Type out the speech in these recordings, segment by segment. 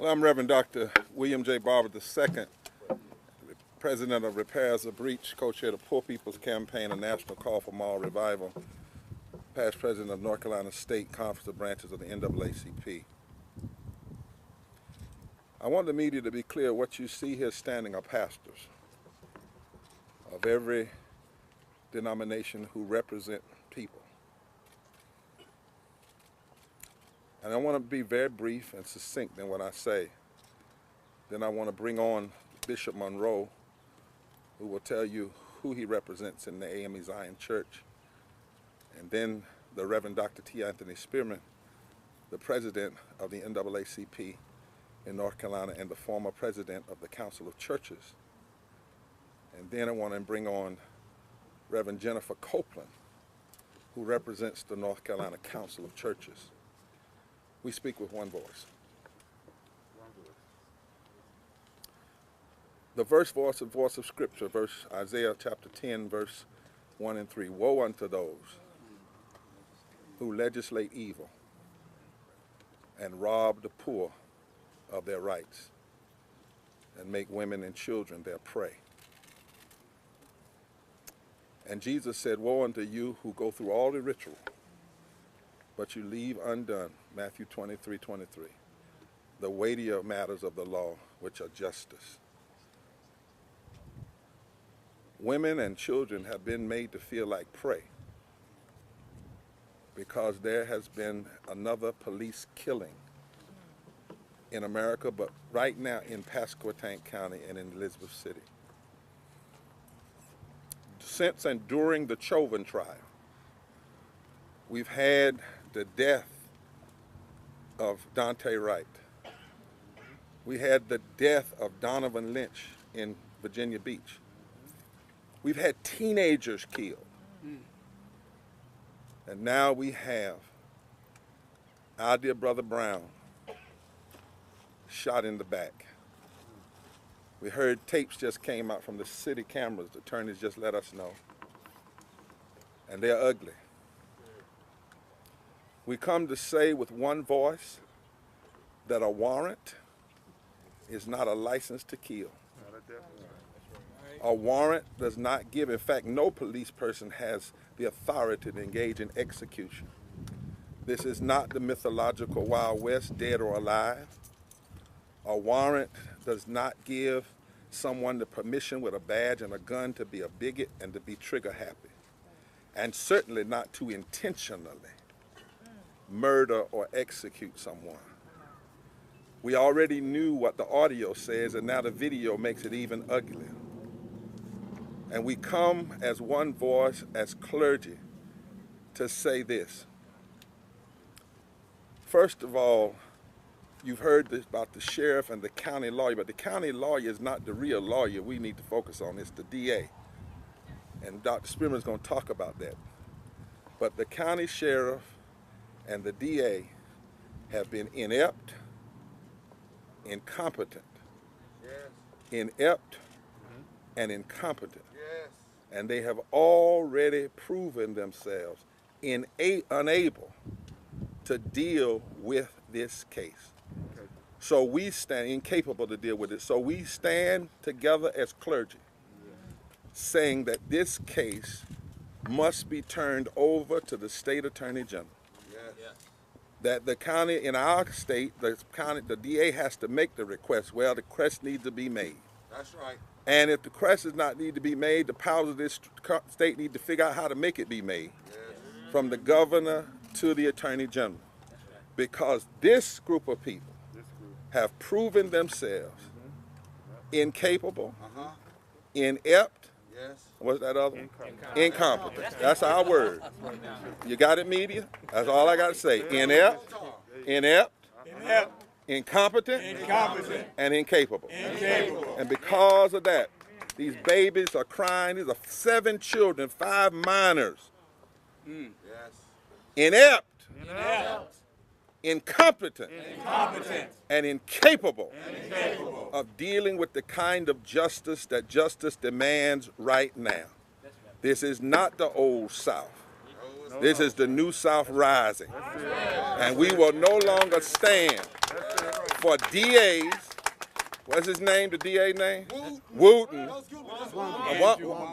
Well, I'm Reverend Dr. William J. Barber II, President of Repairs the Breach, co-chair of the Poor People's Campaign, a national call for moral revival, past president of North Carolina State Conference of Branches of the NAACP. I want the media to be clear, what you see here standing are pastors of every denomination who represent people. And I want to be very brief and succinct in what I say. Then I want to bring on Bishop Monroe, who will tell you who he represents in the AME Zion Church. And then the Reverend Dr. T. Anthony Spearman, the president of the NAACP in North Carolina and the former president of the Council of Churches. And then I want to bring on Reverend Jennifer Copeland, who represents the North Carolina Council of Churches. We speak with one voice. The voice of Scripture, Isaiah chapter 10, verse 1 and 3. Woe unto those who legislate evil and rob the poor of their rights and make women and children their prey. And Jesus said, woe unto you who go through all the ritual, but you leave undone, Matthew 23:23, the weightier matters of the law, which are justice. Women and children have been made to feel like prey because there has been another police killing in America, but right now in Pasquotank County and in Elizabeth City. Since and during the Chauvin trial, we've had the death of Dante Wright. We had the death of Donovan Lynch in Virginia Beach. We've had teenagers killed. And now we have our dear brother Brown shot in the back. We heard tapes just came out from the city cameras. The attorneys just let us know. And they're ugly. We come to say with one voice that a warrant is not a license to kill. A warrant does not give, in fact, no police person has the authority to engage in execution. This is not the mythological Wild West, dead or alive. A warrant does not give someone the permission with a badge and a gun to be a bigot and to be trigger happy. And certainly not to intentionally murder or execute someone. We already knew what the audio says, and now the video makes it even uglier. And we come as one voice, as clergy, to say this. First of all, you've heard this about the sheriff and the county lawyer, but the county lawyer is not the real lawyer we need to focus on. It's the DA. And Dr. Spearman is going to talk about that. But the county sheriff and the DA have been inept, incompetent, inept, and incompetent. And they have already proven themselves unable to deal with this case. So we stand incapable to deal with it. So we stand together as clergy saying that this case must be turned over to the state attorney general. That the county, in our state, the DA has to make the request. Well, the request needs to be made. That's right. And if the request does not need to be made, the powers of this state need to figure out how to make it be made. From the governor to the attorney general. Because this group of people have proven themselves incapable, inept, what's that other one? Incompetent. That's our word. You got it, media? That's all I got to say. Inept, incompetent, and incapable. And because of that, these babies are crying. These are 7 children, 5 minors. Inept, incompetent, and incapable of dealing with the kind of justice that justice demands right now. This is not the old South. This is the new South rising. And we will no longer stand for DAs. What's his name, the DA name? Wooten.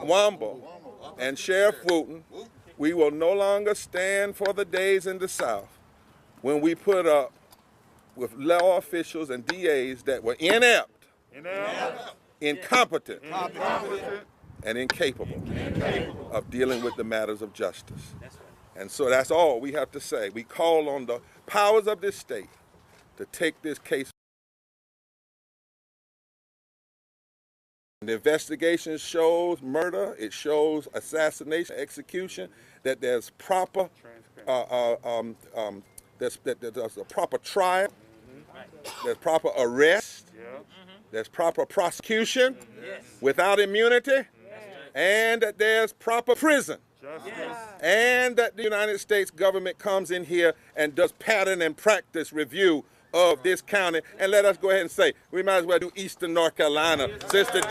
Womble. And Sheriff Wooten. We will no longer stand for the days in the South when we put up with law officials and DAs that were inept, incompetent, and incapable of dealing with the matters of justice. And so that's all we have to say. We call on the powers of this state to take this case. The investigation shows murder, it shows assassination, execution, that there's proper, there's a proper trial, there's proper arrest, there's proper prosecution without immunity, and that there's proper prison. And that the United States government comes in here and does pattern and practice review of this county. And let us go ahead and say, we might as well do Eastern North Carolina, since the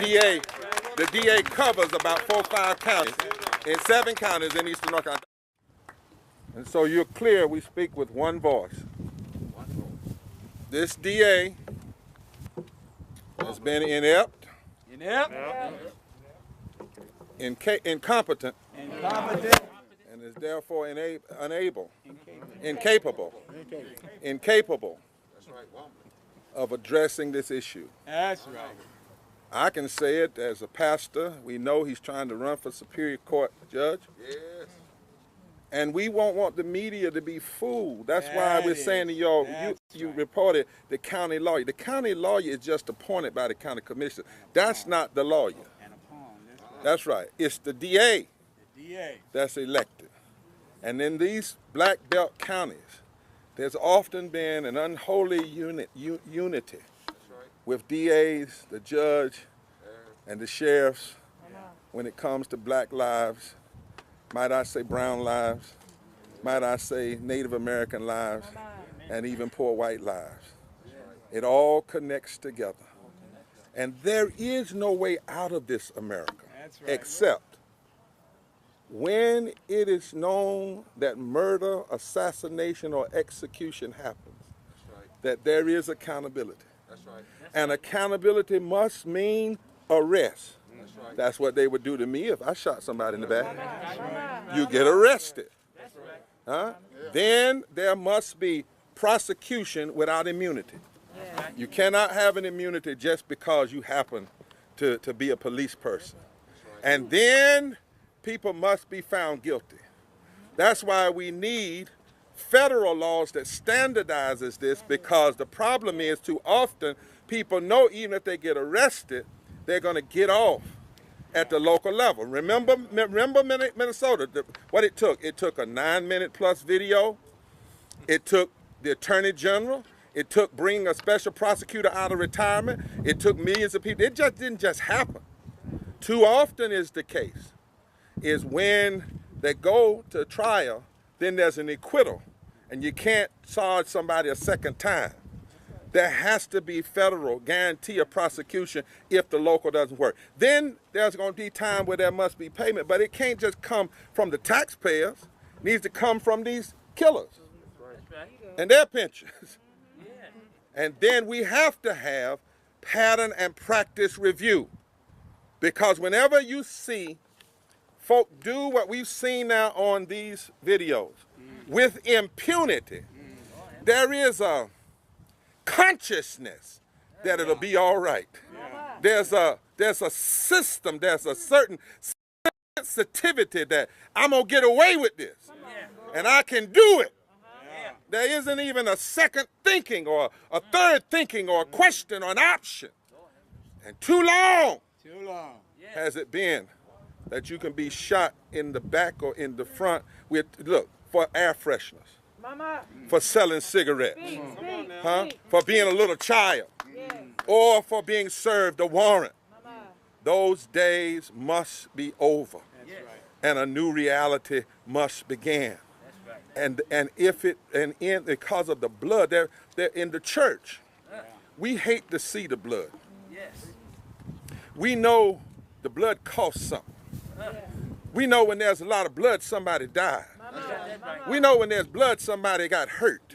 DA covers about 4 or 5 counties, in 7 counties in Eastern North Carolina. And so you're clear, we speak with one voice. This DA has been inept, incompetent, and is therefore incapable of addressing this issue. That's right. I can say it as a pastor. We know he's trying to run for Superior Court judge. Yes. And we won't want the media to be fooled. That's why we're saying to y'all, you reported the county lawyer. The county lawyer is just appointed by the county commissioner. That's not the lawyer. That's right. It's the DA that's elected. And in these black belt counties, there's often been an unholy unity with DAs, the judge, and the sheriffs when it comes to black lives. Might I say brown lives? Might I say Native American lives? And even poor white lives. It all connects together. And there is no way out of this, America, except when it is known that murder, assassination, or execution happens, that there is accountability. And accountability must mean arrest. That's what they would do to me if I shot somebody in the back. You get arrested. Then there must be prosecution without immunity. You cannot have an immunity just because you happen to be a police person. And then people must be found guilty. That's why we need federal laws that standardizes this, because the problem is too often people know even if they get arrested, they're going to get off at the local level. Remember Minnesota, what it took? It took a 9-minute plus video. It took the Attorney General. It took bringing a special prosecutor out of retirement. It took millions of people. It just didn't just happen. Too often is the case, is when they go to trial, then there's an acquittal, and you can't charge somebody a second time. There has to be federal guarantee of prosecution if the local doesn't work. Then there's going to be time where there must be payment, but it can't just come from the taxpayers. It needs to come from these killers and their pensions. And then we have to have pattern and practice review, because whenever you see folk do what we've seen now on these videos with impunity, there is a consciousness that it'll be all right. There's a system, there's a certain sensitivity that I'm gonna get away with this, and I can do it. There isn't even a second thinking or a third thinking or a question or an option. And too long has it been that you can be shot in the back or in the front with, look, for air fresheners, for selling cigarettes, for being a little child, or for being served a warrant. Those days must be over, and a new reality must begin. And because of the blood, they're in the church. We hate to see the blood. We know the blood costs something. We know when there's a lot of blood, somebody died. We know when there's blood, somebody got hurt.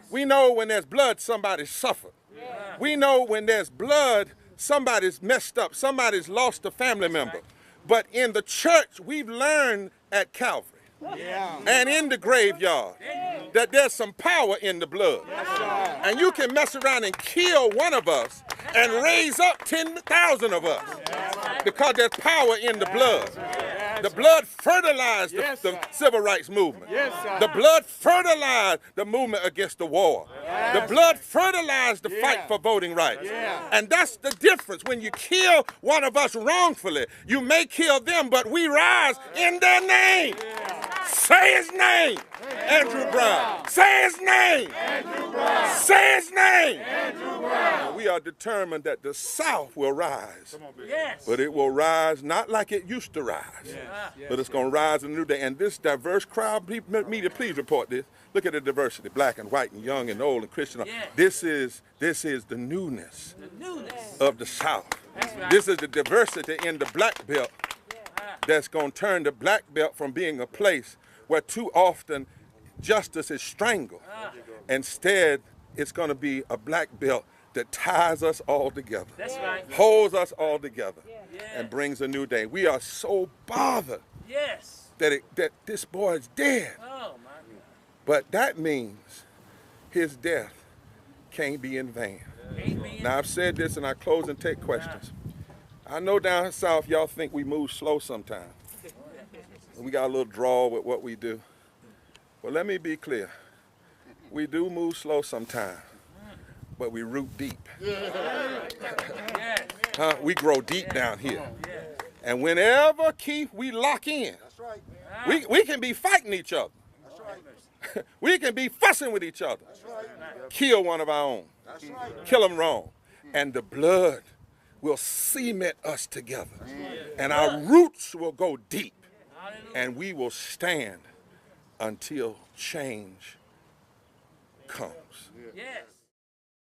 We know when there's blood, somebody suffered. We know when there's blood, somebody's messed up, somebody's lost a family member. But in the church, we've learned at Calvary and in the graveyard that there's some power in the blood. And you can mess around and kill one of us and raise up 10,000 of us because there's power in the blood. The blood fertilized the civil rights movement. The blood fertilized the movement against the war. The blood fertilized the fight for voting rights. And that's the difference. When you kill one of us wrongfully, you may kill them, but we rise in their name. Say his name, Andrew Brown. Say his name. Andrew Brown. Say his name. Andrew Brown. We are determined that the South will rise. But it will rise not like it used to rise. But it's going to rise in a new day. And this diverse crowd, media, please report this. Look at the diversity, black and white and young and old and Christian. This is the newness of the South. This is the diversity in the black belt that's going to turn the black belt from being a place where too often justice is strangled. Instead, it's going to be a black belt that ties us all together, holds us all together, and brings a new day. We are so bothered that this boy is dead. But that means his death can't be in vain. Now, I've said this, and I close and take questions. I know down south y'all think we move slow sometimes. We got a little drawl with what we do. Well, let me be clear. We do move slow sometimes, but we root deep. We grow deep down here. And whenever, Keith, we lock in, we can be fighting each other. We can be fussing with each other. Kill one of our own. Kill them wrong. And the blood will cement us together. And our roots will go deep. And we will stand until change comes.